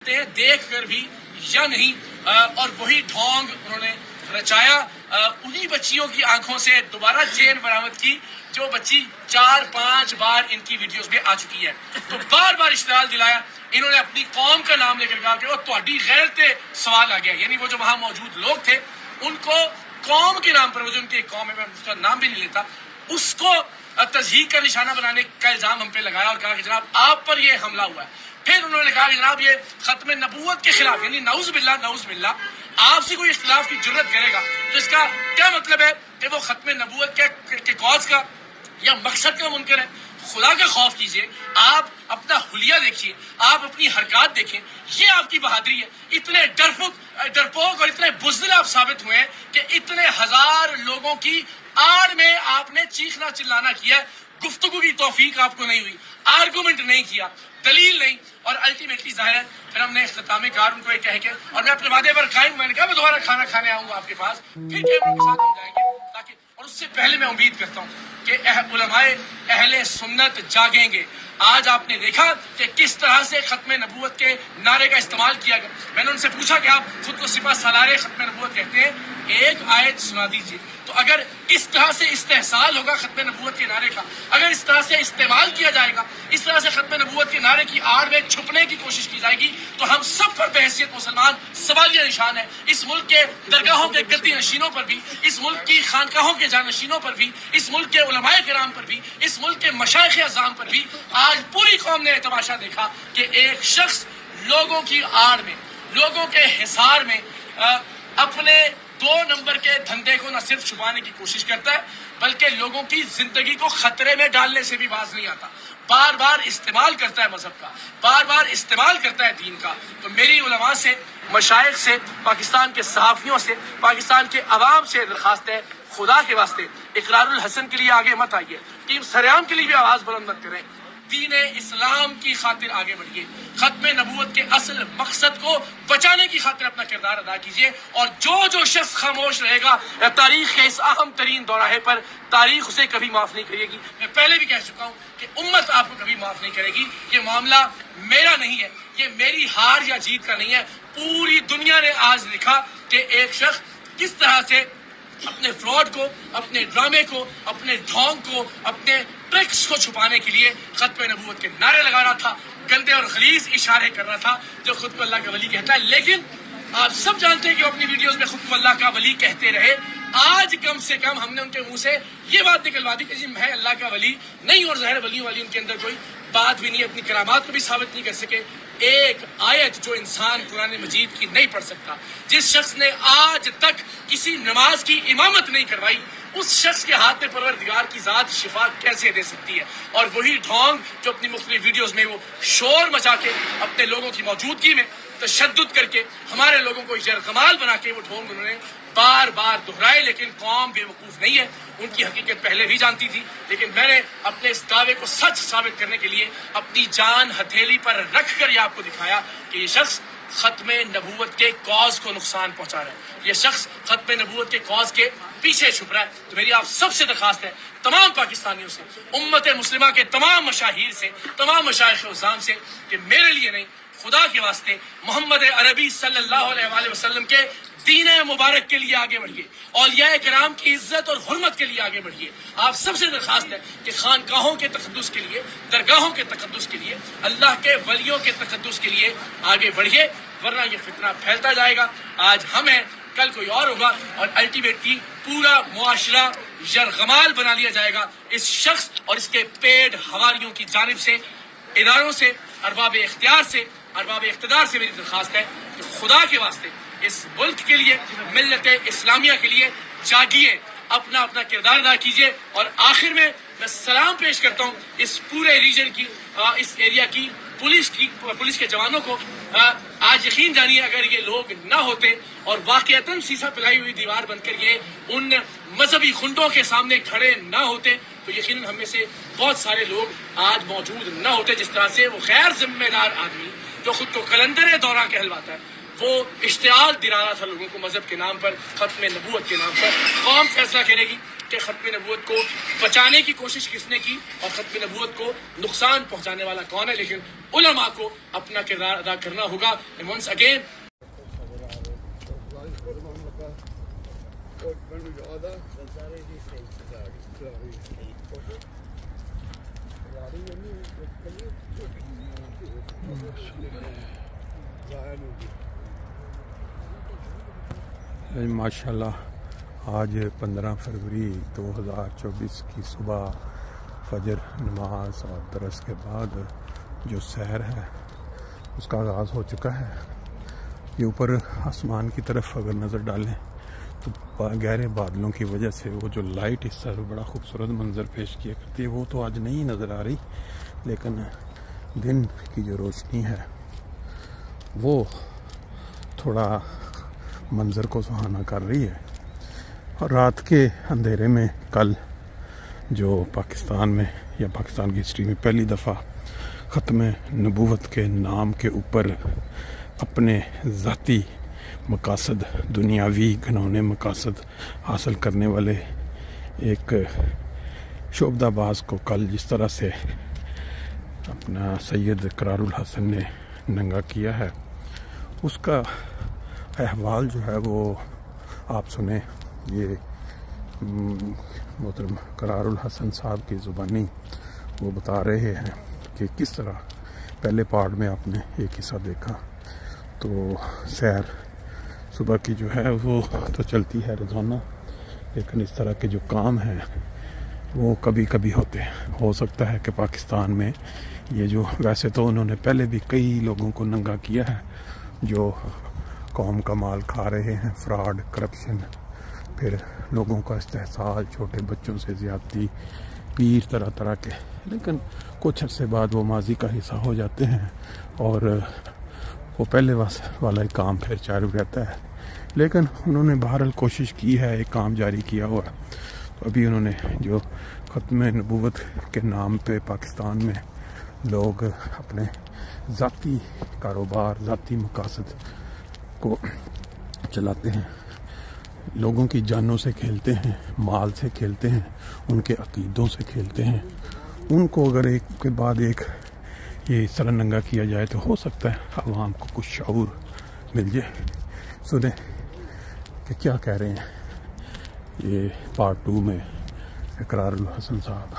دیکھ کر بھی یا نہیں اور وہی ڈھونگ انہوں نے رچایا انہی بچیوں کی آنکھوں سے دوبارہ چین برآمد کی جو بچی 4-5 بار ان کی ویڈیوز میں آ چکی ہے. تو بار بار اشتعال دلایا. انہوں نے اپنی قوم کا نام لے کر کہا کہ وہ تہاڈی غیرت سوال آ گیا. یعنی وہ جو وہاں موجود لوگ تھے ان کو قوم کے نام پر, وہ جو ان کی ایک قوم ہے میں اس کا نام بھی نہیں لیتا, اس کو تضحیق کا نشانہ بنانے کا الزام ہم پہ لگایا اور کہا کہ جناب آپ پر یہ حملہ ہوا ہے. پھر انہوں نے کہا کہ جناب یہ ختم نبوت کے خلاف, یعنی نعوذ باللہ آپ سے کوئی اختلاف کی جرت کرے گا تو اس کا کیا مطلب ہے کہ وہ ختم نبوت کے کاز کا یا مقصد کا منکر ہے. خدا کا خوف کیجئے, آپ اپنا حلیہ دیکھیے, آپ اپنی حرکات دیکھیں, یہ آپ کی بہادری ہے. اتنے ڈرپوک اور اتنے بزدل آپ ثابت ہوئے ہیں کہ اتنے ہزار لوگوں کی آڑ میں آپ نے چیخنا چلانا کیا, گفتگو کی توفیق آپ کو نہیں ہوئی, آرگومنٹ نہیں کیا, دلیل نہیں, اور الٹیمیٹلی ظاہر ہے پھر ہم نے اختتامی کار ان کو یہ کہہ کے, اور میں اپنے وعدے پر قائم, میں نے کہا میں دوبارہ کھانا کھانے آؤں گا آپ کے پاس, پھر کیمروں کے ساتھ ہم جائیں گے تاکہ, اور اس سے پہلے میں امید کرتا ہوں کہ علماء اہل سنت جاگیں گے. آج آپ نے دیکھا کہ کس طرح سے ختم نبوت کے نعرے کا استعمال کیا گیا. میں نے ان سے پوچھا کہ آپ خود کو سپہ سالار ختم نبوت کہتے ہیں, ایک آیت سنا دیجیے. تو اگر اس طرح سے استحصال ہوگا ختم نبوت کے نعرے کا, اگر اس طرح سے استعمال کیا جائے گا, اس طرح سے ختم نبوت کے نعرے کی آڑ میں چھپنے کی کوشش کی جائے گی, تو ہم سب پر بحیثیت مسلمان سوالیہ نشان ہے. اس ملک کے درگاہوں کے گدی نشینوں پر بھی, اس ملک کی خانقاہوں کے جانشینوں پر بھی, اس ملک کے علماء کرام پر بھی, اس ملک کے مشائخ اعظام پر بھی آج پوری قوم نے تماشا دیکھا کہ ایک شخص لوگوں کی آڑ میں, لوگوں کے حصار میں اپنے 2 نمبر کے دھندے کو نہ صرف چھپانے کی کوشش کرتا ہے بلکہ لوگوں کی زندگی کو خطرے میں ڈالنے سے بھی باز نہیں آتا. بار بار استعمال کرتا ہے مذہب کا, بار بار استعمال کرتا ہے دین کا. تو میری علماء سے, مشائخ سے, پاکستان کے صحافیوں سے, پاکستان کے عوام سے درخواست ہے, خدا کے واسطے اقرار الحسن کے لیے آگے مت آئیے, ٹیم سریام کے لیے بھی آواز بلند مت کریں, دین اسلام کی خاطر آگے بڑھیے, ختم نبوت کے اصل مقصد کو بچانے کی خاطر اپنا کردار ادا کیجیے. اور جو شخص خاموش رہے گا تاریخ کے اس اہم ترین دوراہے پر, تاریخ اسے کبھی معاف نہیں کرے گی. میں پہلے بھی کہہ چکا ہوں کہ امت آپ کو کبھی معاف نہیں کرے گی. یہ معاملہ میرا نہیں ہے, یہ میری ہار یا جیت کا نہیں ہے. پوری دنیا نے آج دیکھا کہ ایک شخص کس طرح سے اپنے فراڈ کو, اپنے ڈرامے کو, اپنے ڈھونگ کو, اپنے ٹرکس کو چھپانے کے لیے ختم نبوت کے نعرے لگا رہا تھا, گندے اور غلیظ اشارے کر رہا تھا, جو خود کو اللہ کا ولی کہتا ہے. لیکن آپ سب جانتے ہیں کہ وہ اپنی ویڈیوز میں خود کو اللہ کا ولی کہتے رہے. آج کم سے کم ہم نے ان کے منہ سے یہ بات نکلوا دی کہ جی میں اللہ کا ولی نہیں, اور ظاہر ولیوں والی ان کے اندر کوئی بات بھی نہیں, اپنی کرامات کو بھی ثابت نہیں کر سکے. ایک آیت جو انسان قرآن مجید کی نہیں پڑھ سکتا, جس شخص نے آج تک کسی نماز کی امامت نہیں کروائی, اس شخص کے ہاتھ میں پروردگار کی ذات شفا کیسے دے سکتی ہے؟ اور وہی ڈھونگ جو اپنی مختلف ویڈیوز میں وہ شور مچا کے, اپنے لوگوں کی موجودگی میں تشدد کر کے, ہمارے لوگوں کو یرغمال بنا کے وہ ڈھونگ انہوں نے بار بار دہرائے. لیکن قوم بے وقوف نہیں ہے, ان کی حقیقت پہلے بھی جانتی تھی. لیکن میں نے اپنے اس دعوے کو سچ ثابت کرنے کے لیے اپنی جان ہتھیلی پر رکھ کر یہ آپ کو دکھایا کہ یہ شخص ختم نبوت کے کاز کو نقصان پہنچا رہا ہے, یہ شخص ختم نبوت کے کاز کے پیچھے چھپ رہا ہے. تو میری آپ سب سے درخواست ہے, تمام پاکستانیوں سے, امت مسلمہ کے تمام مشاہیر سے, تمام مشائخ اعظام سے, کہ میرے لیے نہیں, خدا کے واسطے محمد عربی صلی اللہ علیہ وآلہ وسلم کے دین مبارک کے لیے آگے بڑھیے, اولیاء کرام کی عزت اور حرمت کے لیے آگے بڑھیے. آپ سب سے درخواست ہے کہ خانقاہوں کے تقدس کے لیے, درگاہوں کے تقدس کے لیے, اللہ کے ولیوں کے تقدس کے لیے آگے بڑھیے, ورنہ یہ فتنہ پھیلتا جائے گا. آج ہم ہیں, کل کوئی اور ہوگا, اور الٹیمیٹلی پورا معاشرہ یرغمال بنا لیا جائے گا اس شخص اور اس کے پیڈ حواریوں کی جانب سے. اداروں سے, ارباب اختیار سے, ارباب اقتدار سے میری درخواست ہے کہ خدا کے واسطے اس ملک کے لیے, ملت اسلامیہ کے لیے جاگیے, اپنا اپنا کردار ادا کیجیے. اور آخر میں سلام پیش کرتا ہوں اس پورے ریجن کی, اس ایریا کی پولیس کے جوانوں کو. آج یقین جانیے اگر یہ لوگ نہ ہوتے اور واقعتاً سیسا پلائی ہوئی دیوار بن کر یہ ان مذہبی خنڈوں کے سامنے کھڑے نہ ہوتے, تو یقیناً ہم میں سے بہت سارے لوگ آج موجود نہ ہوتے. جس طرح سے وہ غیر ذمہ دار آدمی جو خود کو قلندر دورہ کہلواتا ہے, وہ اشتعال دلا رہا تھا لوگوں کو مذہب کے نام پر, ختم نبوت کے نام پر. قوم فیصلہ کرے گی کہ ختم نبوت کو بچانے کی کوشش کس نے کی اور ختم نبوت کو نقصان پہنچانے والا کون ہے، لیکن علماء کو اپنا کردار ادا کرنا ہوگا. And once again ماشاء اللہ آج 15 فروری 2024 کی صبح فجر نماز اور درس کے بعد جو سحر ہے اس کا آغاز ہو چکا ہے. یہ اوپر آسمان کی طرف اگر نظر ڈالیں تو گہرے بادلوں کی وجہ سے وہ جو لائٹ اس طرح بڑا خوبصورت منظر پیش کیا کرتی ہے وہ تو آج نہیں نظر آ رہی، لیکن دن کی جو روشنی ہے وہ تھوڑا منظر کو سہانا کر رہی ہے. اور رات کے اندھیرے میں کل جو پاکستان میں یا پاکستان کی ہسٹری میں پہلی دفعہ ختم نبوت کے نام کے اوپر اپنے ذاتی مقاصد، دنیاوی گھنونے مقاصد حاصل کرنے والے ایک شعبدہ باز کو کل جس طرح سے اپنا سید اقرار الحسن نے ننگا کیا ہے، اس کا احوال جو ہے وہ آپ سنیں. یہ محترم اقرار الحسن صاحب کی زبانی وہ بتا رہے ہیں کہ کس طرح پہلے پارٹ میں آپ نے ایک حصہ دیکھا تو سیر صبح کی جو ہے وہ تو چلتی ہے روزانہ، لیکن اس طرح کے جو کام ہیں وہ کبھی کبھی ہوتے ہیں. ہو سکتا ہے کہ پاکستان میں یہ جو ویسے تو انہوں نے پہلے بھی کئی لوگوں کو ننگا کیا ہے جو قوم کا مال کھا رہے ہیں، فراڈ، کرپشن، پھر لوگوں کا استحصال، چھوٹے بچوں سے زیادتی، پیر طرح طرح کے، لیکن کچھ عرصے بعد وہ ماضی کا حصہ ہو جاتے ہیں اور وہ پہلے والا ہی کام پھر جاری رہتا ہے. لیکن انہوں نے بہرحال کوشش کی ہے، ایک کام جاری کیا ہوا. ابھی انہوں نے جو ختم نبوت کے نام پہ پاکستان میں لوگ اپنے ذاتی کاروبار، ذاتی مقاصد کو چلاتے ہیں، لوگوں کی جانوں سے کھیلتے ہیں، مال سے کھیلتے ہیں، ان کے عقیدوں سے کھیلتے ہیں، ان کو اگر ایک کے بعد ایک یہ اس طرح ننگا کیا جائے تو ہو سکتا ہے عوام کو کچھ شعور مل جائے. سنیں کہ کیا کہہ رہے ہیں یہ پارٹ 2 میں اقرار الحسن صاحب.